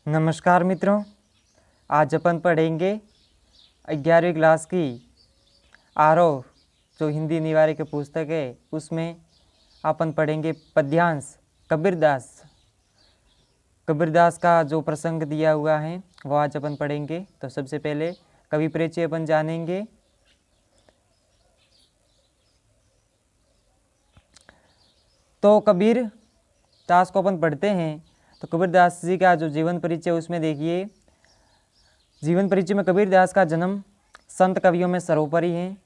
नमस्कार मित्रों, आज अपन पढ़ेंगे 11वीं क्लास की आरोह जो हिंदी निवारी की पुस्तक है उसमें अपन पढ़ेंगे पद्यांश कबीरदास। कबीरदास का जो प्रसंग दिया हुआ है वो आज अपन पढ़ेंगे। तो सबसे पहले कवि परिचय अपन जानेंगे। तो कबीर दास को अपन पढ़ते हैं तो कबीरदास जी का जो जीवन परिचय उसमें देखिए। जीवन परिचय में कबीरदास का जन्म संत कवियों में सर्वोपरि है।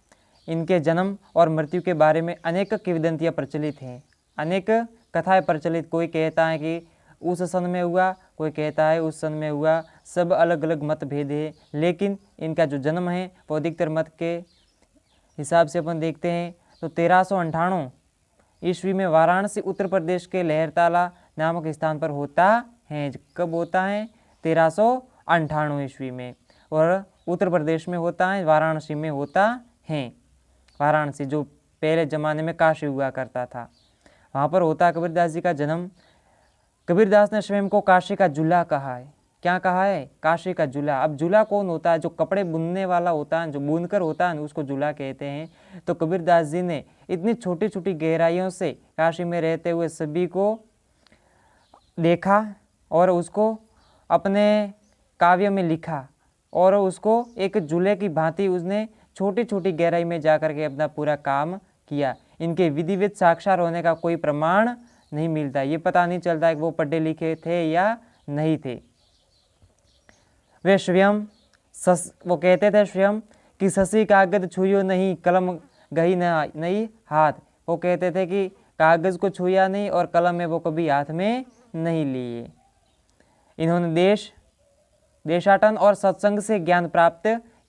इनके जन्म और मृत्यु के बारे में अनेक किंवदंतियाँ प्रचलित हैं, अनेक कथाएं प्रचलित। कोई कहता है कि उस सन में हुआ, कोई कहता है उस सन में हुआ, सब अलग अलग मतभेद है। लेकिन इनका जो जन्म है वो अधिकतर मत के हिसाब से अपन देखते हैं तो 1398 ईस्वी में वाराणसी उत्तर प्रदेश के लहरताला नामक स्थान पर होता है। कब होता है? 1398 ईस्वी में, और उत्तर प्रदेश में होता है, वाराणसी में होता है। वाराणसी जो पहले ज़माने में काशी हुआ करता था, वहाँ पर होता है कबीरदास जी का जन्म। कबीरदास ने स्वयं को काशी का जुला कहा है। क्या कहा है? काशी का जुला। अब जुला कौन होता है? जो कपड़े बुनने वाला होता है, जो बुनकर होता है, उसको जुला कहते हैं। तो कबीरदास जी ने इतनी छोटी छोटी गहराइयों से काशी में रहते हुए सभी को देखा और उसको अपने काव्य में लिखा, और उसको एक जुले की भांति उसने छोटी छोटी गहराई में जाकर के अपना पूरा काम किया। इनके विधिवत साक्षर होने का कोई प्रमाण नहीं मिलता। ये पता नहीं चलता है कि वो पढ़े लिखे थे या नहीं थे। वे स्वयं वो कहते थे स्वयं कि शशि कागज छुयो नहीं, कलम गही नहीं हाथ। वो कहते थे कि कागज को छुआ नहीं और कलम में वो कभी हाथ में नहीं लिए। इन्होंने देशाटन और सत्संग से ज्ञान प्राप्त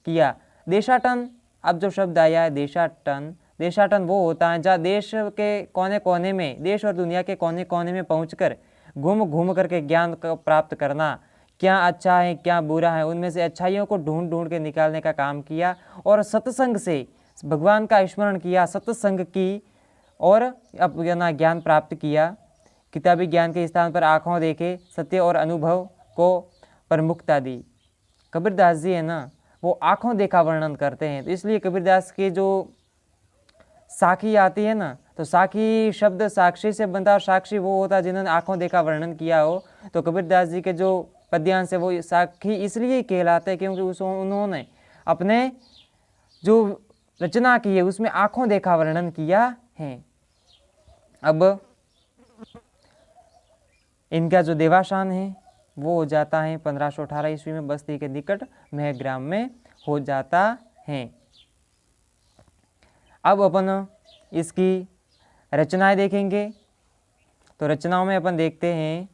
किया। देशाटन, अब जो शब्द आया है देशाटन वो होता है जहाँ देश के कोने कोने में, देश और दुनिया के कोने कोने में पहुंचकर घूम घूम करके ज्ञान को प्राप्त करना। क्या अच्छा है क्या बुरा है, उनमें से अच्छाइयों को ढूंढ ढूंढ के निकालने का काम किया, और सत्संग से भगवान का स्मरण किया, सत्संग की और अपना ज्ञान प्राप्त किया। किताबी ज्ञान के स्थान पर आँखों देखे सत्य और अनुभव को प्रमुखता दी। कबीरदास जी है ना, वो आँखों देखा वर्णन करते हैं। तो इसलिए कबीरदास की जो साखी आती है ना, तो साखी शब्द साक्षी से बनता है, और साक्षी वो होता है जिन्होंने आँखों देखा वर्णन किया हो। तो कबीरदास जी के जो पद्यांश है वो साखी इसलिए कहलाते हैं क्योंकि उन्होंने अपने जो रचना की है उसमें आँखों देखा वर्णन किया है। अब इनका जो देवासान है वो हो जाता है 1518 ईस्वी में बस्ती के निकट महग्राम में हो जाता है। अब अपन इसकी रचनाएं देखेंगे। तो रचनाओं में अपन देखते हैं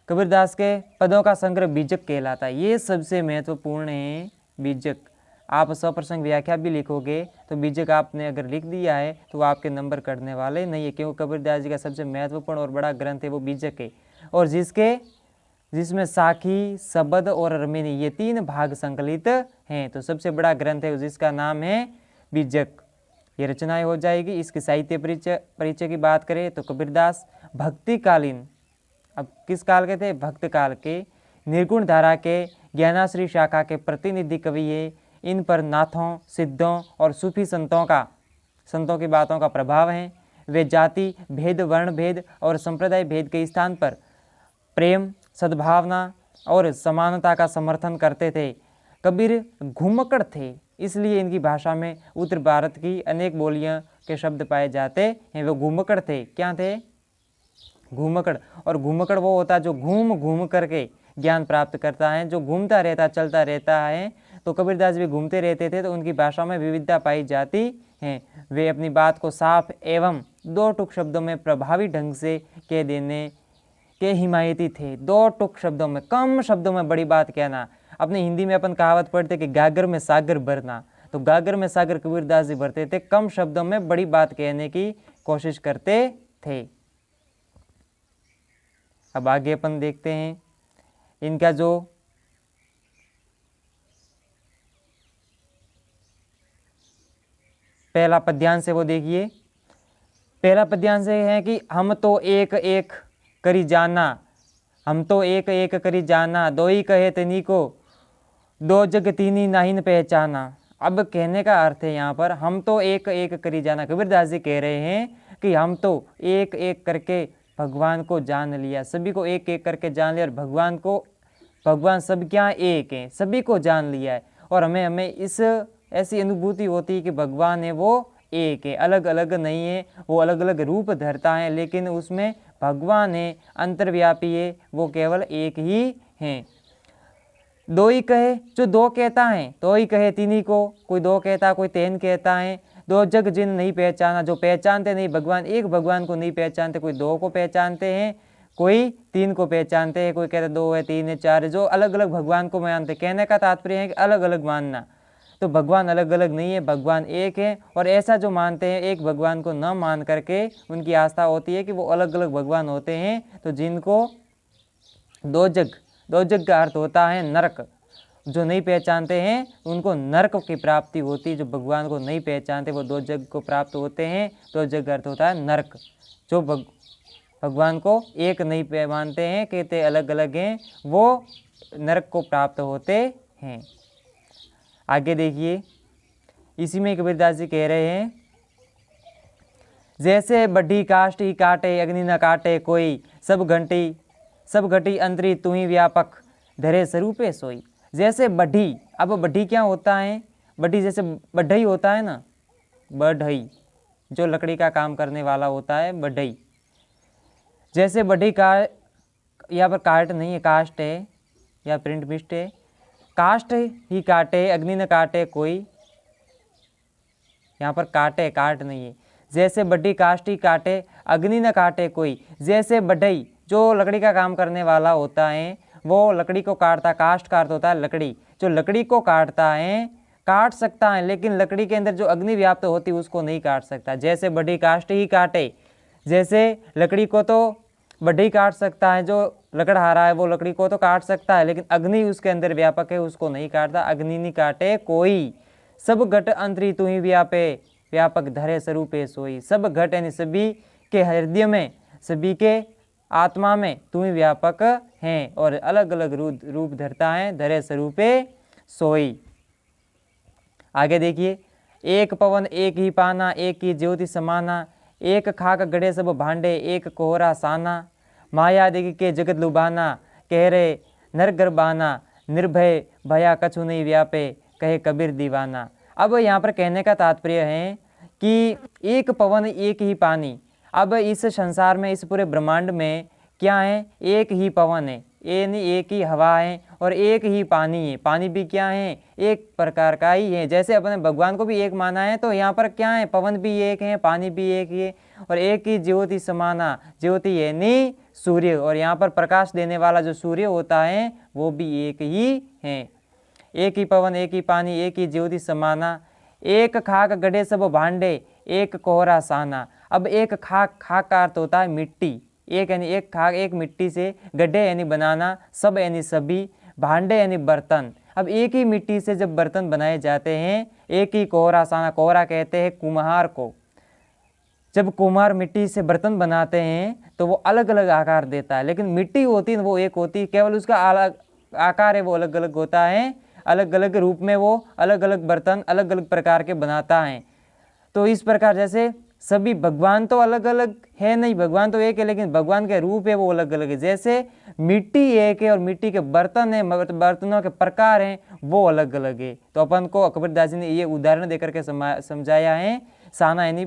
कबीरदास के पदों का संग्रह बीजक कहलाता है। ये सबसे महत्वपूर्ण है बीजक। आप सप्रसंग व्याख्या भी लिखोगे तो बीजक आपने अगर लिख दिया है तो वो आपके नंबर कटने वाले नहीं है, क्योंकि कबीरदास जी का सबसे महत्वपूर्ण और बड़ा ग्रंथ है वो बीजक है, और जिसमें साखी, शबद और रमिनी ये 3 भाग संकलित हैं। तो सबसे बड़ा ग्रंथ है जिसका नाम है बीजक। ये रचनाएं हो जाएगी। इसके साहित्य परिचय की बात करें तो कबीरदास भक्तिकालीन, अब किस काल के थे? भक्त काल के, निर्गुण धारा के ज्ञानाश्री शाखा के प्रतिनिधि कवि है। इन पर नाथों, सिद्धों और सूफी संतों की बातों का प्रभाव है। वे जाति भेद, वर्ण भेद और संप्रदाय भेद के स्थान पर प्रेम, सद्भावना और समानता का समर्थन करते थे। कबीर घुमक्कड़ थे, इसलिए इनकी भाषा में उत्तर भारत की अनेक बोलियां के शब्द पाए जाते हैं। वो घुमक्कड़ थे। क्या थे? घुमक्कड़। और घुमक्कड़ वो होता है जो घूम घूम करके ज्ञान प्राप्त करता है, जो घूमता रहता, चलता रहता है। तो कबीरदास भी घूमते रहते थे, तो उनकी भाषा में विविधता पाई जाती है। वे अपनी बात को साफ एवं 2 टूक शब्दों में प्रभावी ढंग से कह देने के हिमायती थे। 2 टूक शब्दों में, कम शब्दों में बड़ी बात कहना। अपने हिंदी में अपन कहावत पढ़ते कि गागर में सागर भरना, तो गागर में सागर कबीरदास जी भरते थे। कम शब्दों में बड़ी बात कहने की कोशिश करते थे। अब आगे अपन देखते हैं इनका जो पहला पद्यांश है वो देखिए। पहला पद्यांश है कि हम तो एक एक करी जाना, हम तो एक एक करी जाना, दो ही कहे तनी को, दो जग तीनी नाहिन पहचाना। अब कहने का अर्थ है यहाँ पर हम तो एक एक करी जाना। कबीरदास जी कह रहे हैं कि हम तो एक एक करके भगवान को जान लिया, सभी को एक एक करके जान लिया, और भगवान सब क्या एक हैं, सभी को जान लिया है। और हमें इस ऐसी अनुभूति होती है कि भगवान है वो एक है, अलग अलग नहीं है। वो अलग अलग रूप धरता है लेकिन उसमें भगवान है, अंतर्व्यापी है, वो केवल एक ही हैं। दो ही कहे, जो दो कहता है, दो ही कहे तीनी को, कोई दो कहता कोई तीन कहता है। दो जग जिन नहीं पहचाना, जो पहचानते नहीं भगवान, एक भगवान को नहीं पहचानते, कोई दो को पहचानते हैं, कोई तीन को पहचानते हैं, कोई कहते दो है तीन है चार है, जो अलग अलग भगवान को मानते। कहने का तात्पर्य है कि अलग अलग मानना, तो भगवान अलग अलग नहीं है, भगवान एक है। और ऐसा जो मानते हैं एक भगवान को न मान करके उनकी आस्था होती है कि वो अलग अलग भगवान होते हैं। तो जिनको दो जग का अर्थ होता है नरक, जो नहीं पहचानते हैं उनको नरक की प्राप्ति होती है। जो भगवान को नहीं पहचानते वो दो जग को प्राप्त होते हैं। दो जग अर्थ होता है नरक। जो भगवान को एक नहीं मानते हैं, कहते अलग अलग हैं, वो नरक को प्राप्त होते हैं। आगे देखिए, इसी में कबीरदास जी कह रहे हैं, जैसे बढ़ी काष्ठ ही काटे अग्नि न काटे कोई, सब घटी अंतरी तू ही व्यापक धरे स्वरूपे सोई। जैसे बढ़ी, अब बढ़ी क्या होता है, बढ़ी जैसे बढ़ई होता है ना, बढ़ई जो लकड़ी का काम करने वाला होता है, बढ़ई। जैसे बढ़ी का यहाँ पर काट नहीं है, कास्ट है या प्रिंट मिस्ट है। काष्ठ ही काटे अग्नि न काटे कोई, यहाँ पर काटे काट नहीं है। जैसे बढ़ी काष्ठ ही काटे अग्नि न काटे कोई, जैसे बढ़ई जो लकड़ी का काम करने वाला होता है वो लकड़ी को काटता, काष्ठ का अर्थ होता है लकड़ी, जो लकड़ी को काटता है काट सकता है, लेकिन लकड़ी के अंदर जो अग्नि व्याप्त होती है उसको नहीं काट सकता। जैसे बढ़ी काष्ठ ही काटे, जैसे लकड़ी को तो बढ़ई काट सकता है, जो लकड़हारा है वो लकड़ी को तो काट सकता है, लेकिन अग्नि उसके अंदर व्यापक है, उसको नहीं काटता। अग्नि नहीं काटे कोई, सब घट अंतरी तू ही व्यापक धरे स्वरूपे सोई। सब घट यानी सभी के हृदय में, सभी के आत्मा में तू ही व्यापक हैं और अलग अलग रूप धरता है, धरे स्वरूपे सोई। आगे देखिए, एक पवन एक ही पाना, एक ही ज्योति समाना, एक खाक गड़े सब भांडे, एक कोहरा साना, माया देख के जगत लुभाना, कह रे नर गर्बाना, निर्भय भया कछु नहीं व्यापे, कहे कबीर दीवाना। अब यहाँ पर कहने का तात्पर्य है कि एक पवन एक ही पानी। अब इस संसार में, इस पूरे ब्रह्मांड में क्या है, एक ही पवन है, एक ही हवा है और एक ही पानी है। पानी भी क्या है, एक प्रकार का ही है। जैसे अपने भगवान को भी एक माना है, तो यहाँ पर क्या है, पवन भी एक है, पानी भी एक ही है, और एक ही ज्योति समाना, ज्योति यानी सूर्य, और यहाँ पर प्रकाश देने वाला जो सूर्य होता है वो भी एक ही है। एक ही पवन एक ही पानी, एक ही ज्योति समाना, एक खाक गढ़े सब भांडे, एक कोहरा साना। अब एक खाक का अर्थ होता है मिट्टी, एक यानी एक खाक, एक मिट्टी से, गड्ढे यानी बनाना, सब यानी सभी, भांडे यानी बर्तन। अब एक ही मिट्टी से जब बर्तन बनाए जाते हैं, एक ही कोहरा साना, कोहरा कहते हैं कुम्हार को। जब कुम्हार मिट्टी से बर्तन बनाते हैं तो वो अलग अलग आकार देता है, लेकिन मिट्टी होती है वो एक होती है, केवल उसका अलग आकार है वो अलग अलग होता है। अलग अलग रूप में वो अलग अलग बर्तन अलग अलग प्रकार के बनाता है। तो इस प्रकार जैसे सभी, भगवान तो अलग अलग है नहीं, भगवान तो एक है, लेकिन भगवान के रूप है वो अलग अलग है। जैसे मिट्टी एक है और मिट्टी के बर्तन है, बर्तनों के प्रकार हैं वो अलग अलग है। तो अपन को कबीरदास जी ने ये उदाहरण देकर के समझाया है। साना यानी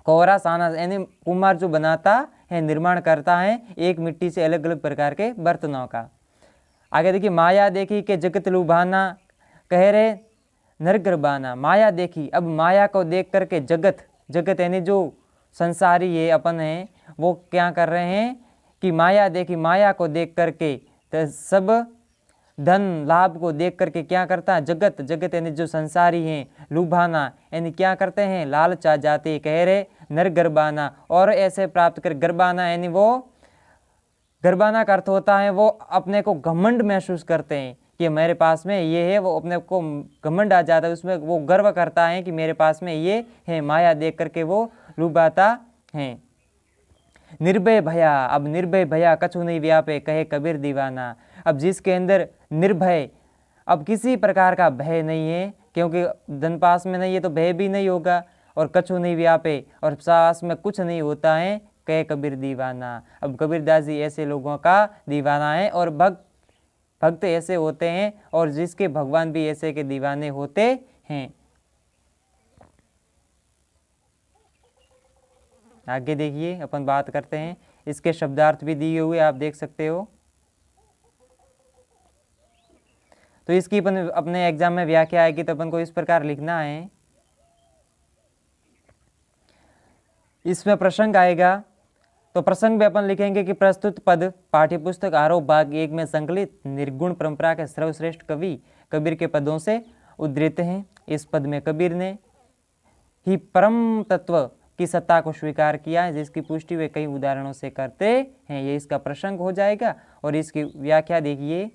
कोहरा, साना यानी कुम्हार जो बनाता है, निर्माण करता है एक मिट्टी से अलग अलग प्रकार के बर्तनों का। आगे देखिए, माया देखी के जगत लुभाना, कह रहे नर गर्बाना। माया देखी, अब माया को देख करके जगत यानी जो संसारी है, अपन है, वो क्या कर रहे हैं कि माया देखी, माया को देख करके, तो सब धन लाभ को देख करके क्या करता है, जगत यानी जो संसारी हैं, लुभाना यानी क्या करते हैं, लालच आ जाते। कह रहे नर गर्बाना, और ऐसे प्राप्त कर, गर्बाना यानी वो, गर्बाना का अर्थ होता है वो अपने को घमंड महसूस करते हैं कि मेरे पास में ये है, वो अपने को घमंड आ जाता है, उसमें वो गर्व करता है कि मेरे पास में ये है। माया देख करके वो लुभाता है। निर्भय भया, अब निर्भय भया कछु नहीं व्यापे, कहे कबीर दीवाना। अब जिसके अंदर निर्भय, अब किसी प्रकार का भय नहीं है, क्योंकि धन पास में नहीं है तो भय भी नहीं होगा, और कछु नहीं व्यापे, और पास में कुछ नहीं होता है, कहे कबीर दीवाना। अब कबीरदास जी ऐसे लोगों का दीवाना है, और भक्त ऐसे होते हैं, और जिसके भगवान भी ऐसे के दीवाने होते हैं। आगे देखिए, अपन बात करते हैं, इसके शब्दार्थ भी दिए हुए आप देख सकते हो। तो इसकी अपन अपने एग्जाम में व्याख्या आएगी तो अपन को इस प्रकार लिखना है। इसमें प्रसंग आएगा तो प्रसंग में अपन लिखेंगे कि प्रस्तुत पद पाठ्यपुस्तक आरोप भाग 1 में संकलित निर्गुण परंपरा के सर्वश्रेष्ठ कवि कबीर के पदों से उद्धृत हैं। इस पद में कबीर ने ही परम तत्व की सत्ता को स्वीकार किया है, जिसकी पुष्टि वे कई उदाहरणों से करते हैं। ये इसका प्रसंग हो जाएगा। और इसकी व्याख्या देखिए,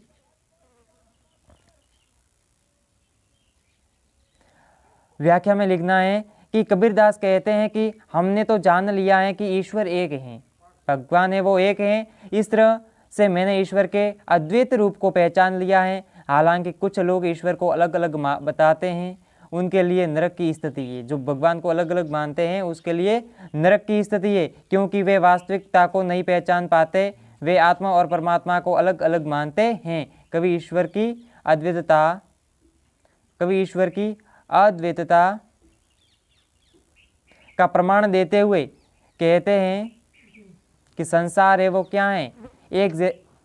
व्याख्या में लिखना है कि कबीरदास कहते हैं कि हमने तो जान लिया है कि ईश्वर एक हैं, भगवान है वो एक हैं। इस तरह से मैंने ईश्वर के अद्वैत रूप को पहचान लिया है। हालांकि कुछ लोग ईश्वर को अलग अलग बताते हैं, उनके लिए नरक की स्थिति है। जो भगवान को अलग अलग मानते हैं उसके लिए नरक की स्थिति है, क्योंकि वे वास्तविकता को नहीं पहचान पाते। वे आत्मा और परमात्मा को अलग अलग मानते हैं। कवि ईश्वर की अद्वैतता का प्रमाण देते हुए कहते हैं कि संसार है वो क्या है,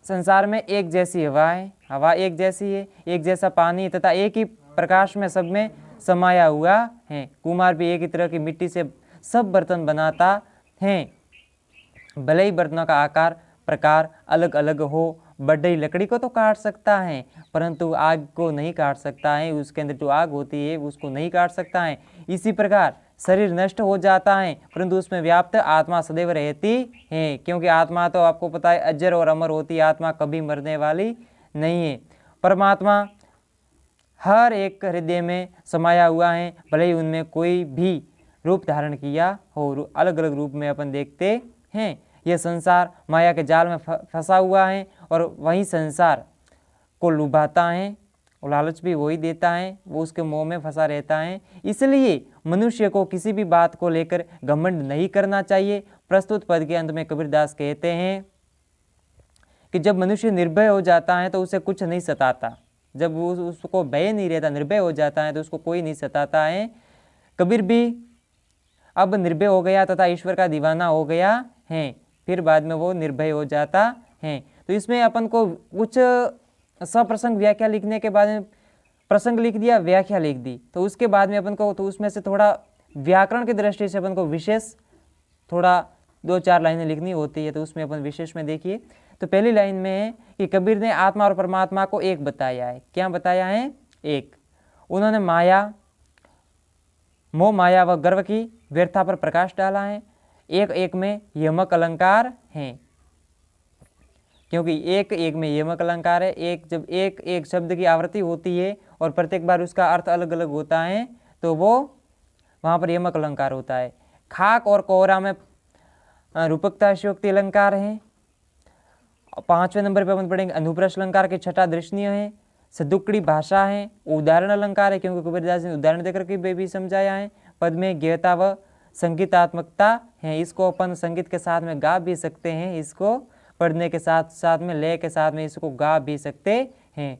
संसार में एक जैसी हवा है, हवा एक जैसी है, एक जैसा पानी तथा एक ही प्रकाश में सब में समाया हुआ है। कुम्हार भी एक ही तरह की मिट्टी से सब बर्तन बनाता है, भले ही बर्तनों का आकार प्रकार अलग अलग हो। बढ़ई लकड़ी को तो काट सकता है, परंतु आग को नहीं काट सकता है। उसके अंदर जो आग होती है उसको नहीं काट सकता है। इसी प्रकार शरीर नष्ट हो जाता है, परंतु उसमें व्याप्त आत्मा सदैव रहती है, क्योंकि आत्मा तो आपको पता है अजर और अमर होती है, आत्मा कभी मरने वाली नहीं है। परमात्मा हर एक हृदय में समाया हुआ है, भले ही उनमें कोई भी रूप धारण किया हो। अलग अलग रूप में अपन देखते हैं। यह संसार माया के जाल में फंसा हुआ है, और वही संसार को लुभाता है, और लालच भी वही देता है, वो उसके मोह में फंसा रहता है। इसलिए मनुष्य को किसी भी बात को लेकर घमंड नहीं करना चाहिए। प्रस्तुत पद के अंत में कबीरदास कहते हैं कि जब मनुष्य निर्भय हो जाता है तो उसे कुछ नहीं सताता। जब वो उसको भय नहीं रहता, निर्भय हो जाता है तो उसको कोई नहीं सताता है। कबीर भी अब निर्भय हो गया तथा ईश्वर का दीवाना हो गया है, फिर बाद में वो निर्भय हो जाता है। तो इसमें अपन को कुछ सप्रसंग व्याख्या लिखने के बाद में प्रसंग लिख दिया, व्याख्या लिख दी, तो उसके बाद में अपन को तो उसमें से थोड़ा व्याकरण की दृष्टि से अपन को विशेष थोड़ा 2-4 लाइनें लिखनी होती है। तो उसमें अपन विशेष में देखिए, तो पहली लाइन में है कि कबीर ने आत्मा और परमात्मा को एक बताया है। क्या बताया है? एक। उन्होंने मोह माया व गर्व की व्यर्थता पर प्रकाश डाला है। एक एक में यमक अलंकार है, क्योंकि एक एक में यमक अलंकार है। एक जब एक एक शब्द की आवृत्ति होती है और प्रत्येक बार उसका अर्थ अलग अलग होता है, तो वो वहाँ पर यमक अलंकार होता है। खाक और कोहरा में रूपकता शोक्ति अलंकार है। 5वें नंबर पर अपन पढ़ेंगे अनुप्रस्थ अलंकार की छठा दृष्टिय है। सदुक्कड़ी भाषा है। उदाहरण अलंकार है, क्योंकि कबीरदास ने उदाहरण देकर के भी समझाया है। पद में ज्ञता व संगीतात्मकता है। इसको अपन संगीत के साथ में गा भी सकते हैं, इसको पढ़ने के साथ साथ में लय के साथ में इसको गा भी सकते हैं।